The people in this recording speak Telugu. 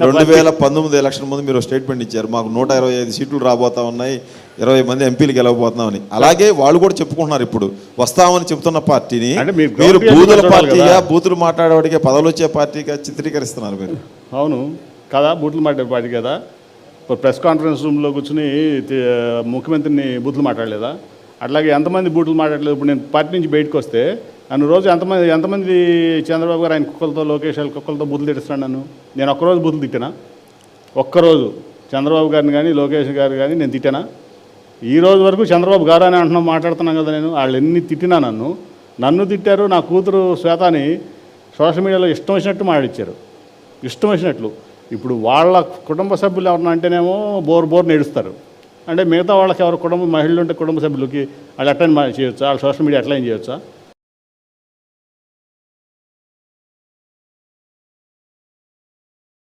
2019 ఎలక్షన్ ముందు మీరు స్టేట్మెంట్ ఇచ్చారు, మాకు 125 సీట్లు రాబోతా ఉన్నాయి, 20 మంది ఎంపీలు గెలవబోతున్నామని. అలాగే వాళ్ళు కూడా చెప్పుకుంటున్నారు ఇప్పుడు వస్తామని చెప్తున్న పార్టీని మీరు బూతుల పార్టీగా, బూతులు మాట్లాడేవాడికే పదవులు వచ్చే పార్టీగా చిత్రీకరిస్తున్నారు మీరు. అవును కదా, బూతులు మాట్లాడే పార్టీ కదా. ప్రెస్ కాన్ఫరెన్స్ రూమ్లో కూర్చుని ముఖ్యమంత్రిని బూతులు మాట్లాడలేదా? అట్లాగే ఎంతమంది బూతులు మాట్లాడలేదు. ఇప్పుడు నేను పార్టీ నుంచి బయటకు వస్తే నన్ను రోజు ఎంతమంది చంద్రబాబు గారు ఆయన కుక్కలతో, లోకేష్ కుక్కలతో బూతులు తిట్టిస్తున్నాను. నేను ఒక్కరోజు బూతులు తిట్టానా? ఒక్కరోజు చంద్రబాబు గారిని కానీ లోకేష్ గారు కానీ నేను తిట్టానా? ఈ రోజు వరకు చంద్రబాబు గారు అని అంటున్నాం, మాట్లాడుతున్నాను కదా. నేను వాళ్ళు ఎన్ని తిట్టినా నన్ను తిట్టారు. నా కూతురు శ్వేతని సోషల్ మీడియాలో ఇష్టం వచ్చినట్టు మాట్లాడిచ్చారు, ఇష్టం వచ్చినట్లు. ఇప్పుడు వాళ్ళ కుటుంబ సభ్యులు ఎవరన్నా అంటేనేమో బోర్ నేడుస్తారు. అంటే మిగతా వాళ్ళకి ఎవరు మహిళలు ఉంటే కుటుంబ సభ్యులకి వాళ్ళు అటెండ్ చేయొచ్చా? వాళ్ళు సోషల్ మీడియా అట్లా ఏం చేయొచ్చా?